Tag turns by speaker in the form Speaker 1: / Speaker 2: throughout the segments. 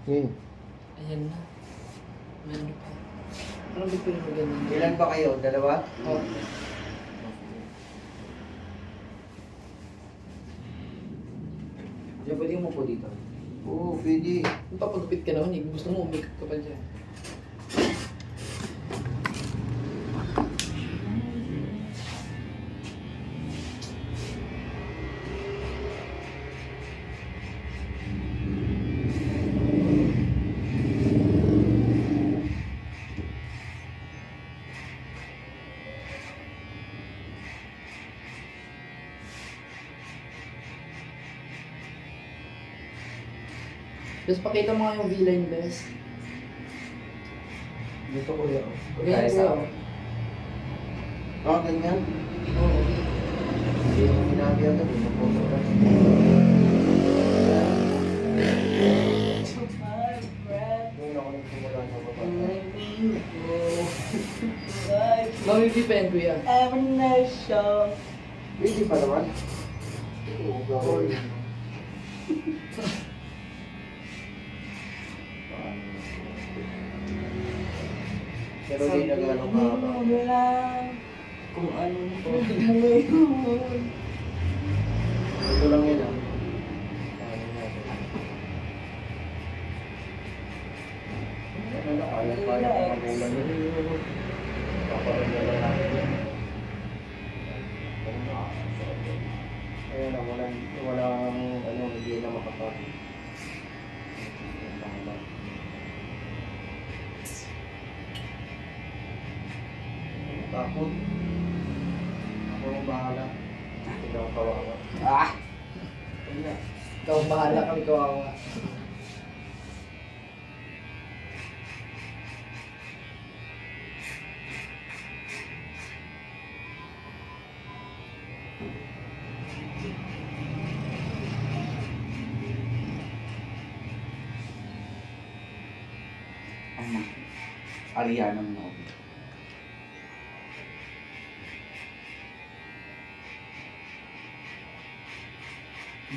Speaker 1: Hmm.
Speaker 2: Ayan na. Meron pa. Parang di pero ganyan.
Speaker 1: Ilan ba kayo? Dalawa?
Speaker 2: Oh.
Speaker 3: Diyan pwede mo po dito.
Speaker 1: Oo, pwede.
Speaker 2: Kung papagupit ka naman, gusto mo umikot ka pa dyan. Tapos pakita mo nga yung V-line best.
Speaker 3: Dito ko yun.
Speaker 2: Ganyan
Speaker 3: Kaya
Speaker 2: ko
Speaker 3: sa
Speaker 2: yun.
Speaker 1: Ah, ganyan?
Speaker 2: Oo.
Speaker 1: Hindi mo sinabi agad. Hindi mo po. Ngayon ako nagsimula sa baba.
Speaker 2: Mamipipen ko yan.
Speaker 1: Pwede pa naman. Oo, gawin. Pero di nagano ka ba?
Speaker 2: Kung ano po.
Speaker 1: Ito lang yun ah. Ano natin? Ano na, kaya pa magulan yun. Paparoon na lang natin yun. Ayan na, walang ano, hindi na makapag. Takot. Ako ang bahala. Hindi ako kawawa.
Speaker 2: Ah! Ikaw bahala kami kawawa.
Speaker 3: Ang Ariana ng Novi.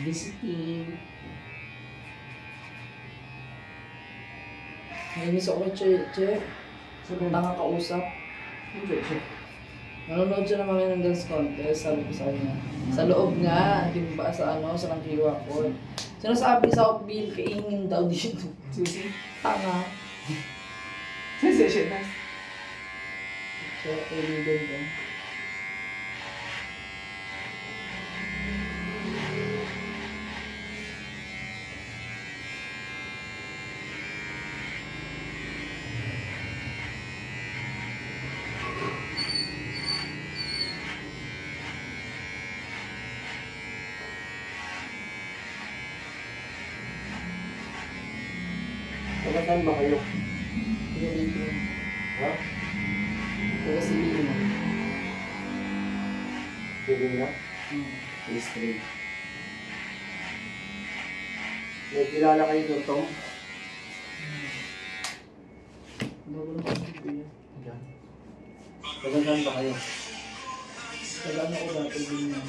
Speaker 2: Visiting. Nainis ako kay Che. Tanga kausap. Nanonood siya ng mga ng dance contest, sabi ko sa kanya. Sa loob nga, di ba sa ano, sa Langkiwa ko. Sinasabi sa Outbill, kaingin daw dito.
Speaker 3: Susi.
Speaker 2: Tanga.
Speaker 3: Susi siya na.
Speaker 2: So, kaibigan ko.
Speaker 1: Saan ba kayo?
Speaker 2: Kaya dito.
Speaker 1: Ha?
Speaker 2: Kaya si Lino.
Speaker 1: Pwede na?
Speaker 3: History.
Speaker 1: May kilala kayo doon, Tom?
Speaker 2: Bago na kasi ko yan.
Speaker 1: Diyan. Saan ba kayo?
Speaker 2: Kailan ako dati din yan.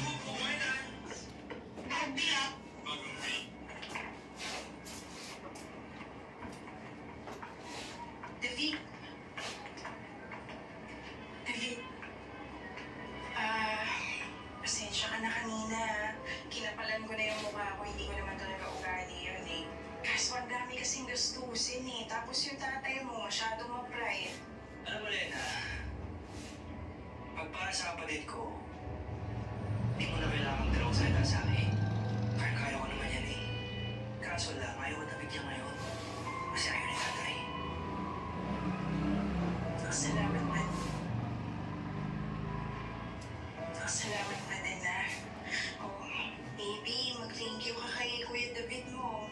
Speaker 4: David. David. Pasensya ka na kanina. Kinapalan ko na yung mukha ko. Hindi ko naman talaga ugali yun eh. Kaso ang dami kasing gastusin eh. Tapos yung tatay mo, masyadong ma-pride.
Speaker 5: Alam mo, Lena, pag para sa kapatid ko, di mo na kailangan dalawang salita sa akin. Kaya ko naman yan eh. Kaso lang, ayaw ko nabigyan ngayon. Kasi ayaw ni tatay.
Speaker 4: Salamat man. Salamat man, Nana. Oh, baby, mag-thank you ka kay Kuya David mo.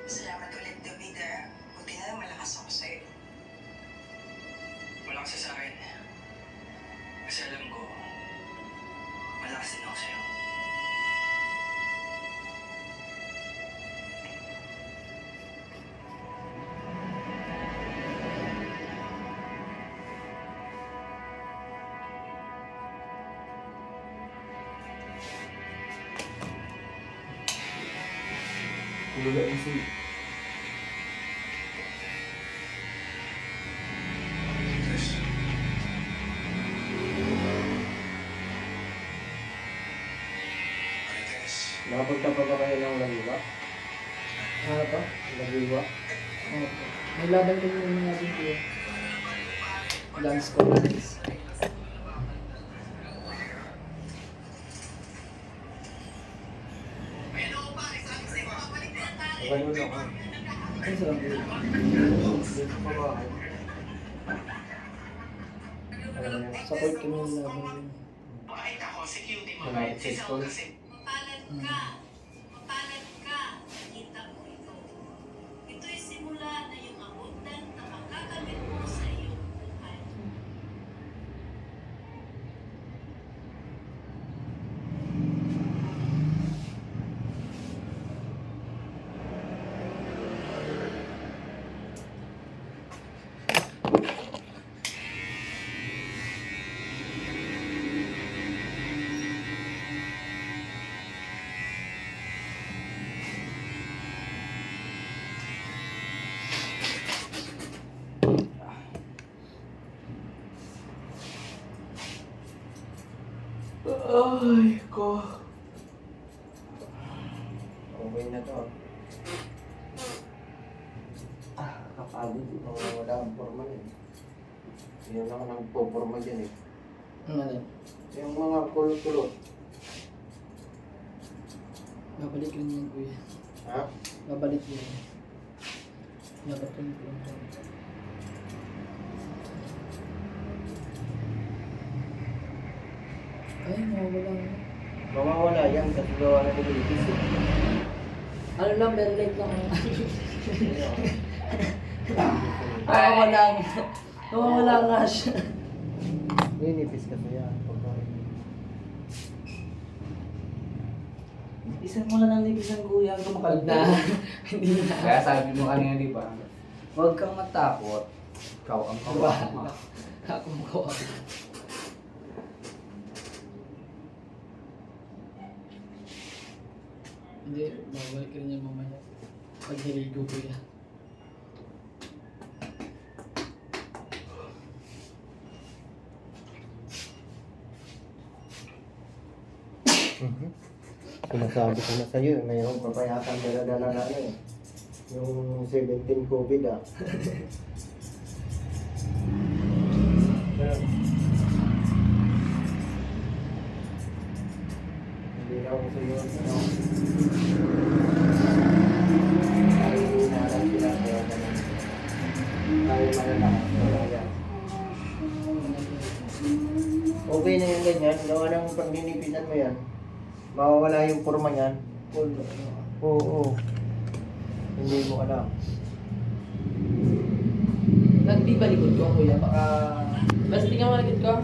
Speaker 4: Salamat ulit, David ah. Buti na lang malakas ako sa'yo.
Speaker 5: Malakas ka sa akin. Kasi alam ko, malakas din ako sa'yo.
Speaker 3: Tulog kasi.
Speaker 1: Nakapunta pa ba kayo ng Lagiwa?
Speaker 2: Ano to?
Speaker 1: Lagiwa?
Speaker 2: Oo po. May laban kami ng mga natin po. Dance contest.
Speaker 1: Ganun ako.
Speaker 2: Ano sa lang po?
Speaker 1: Dito pa ba?
Speaker 2: Support kami ng laban.
Speaker 5: Pakita ko, security mo.
Speaker 1: Malapit sa school.
Speaker 6: Mapalad ka. Mapalad ka. Kita mo ito. Ito'y simula na yung abundan na makakamit mo sa iyong buhay.
Speaker 3: Ay, ko.
Speaker 1: Okay na to.
Speaker 3: Kapagod.
Speaker 1: Wala akong forma yun. Yun ako nagpo-forma dyan eh.
Speaker 2: Ano na?
Speaker 1: Yung mga kulot-kulot.
Speaker 2: Babalik rin yan kuya.
Speaker 1: Ha?
Speaker 2: Babalik yan. Dapat rin po. Ay, mawawala na.
Speaker 1: Mawawala yan kasi gawa na nilipis eh.
Speaker 2: Ano lang, very light lang.
Speaker 1: Ayun.
Speaker 2: Mawawala nga. Mawawala nga siya.
Speaker 1: Nilipis kasi yan.
Speaker 3: Isan mo na ng nibisan kuya hanggang
Speaker 2: Pag
Speaker 3: makalda.
Speaker 2: na, hindi na.
Speaker 3: Kaya sabi mo kanina, di ba? Huwag kang matakot. Ikaw ang kawawa.
Speaker 2: Ako ko. Hindi, babalik rin yan mamaya. Pag niligo ko yan.
Speaker 1: Sinasabi ko na sa'yo, mayroong papayatan dala-dala na ano eh. Yung 17 COVID ah. Hindi na ako sa'yo, ano. Ay, inaarap sila kaya ganun. Tayo malalakas, wala yan. Okay na yung ganyan, gawa ng pagninipisan mo yan. Mawawala yung forma niyan. Oo. Hindi mo alam.
Speaker 2: Nagdi ba likod ko kuya? Baka... Basta tingnan mo likod ko.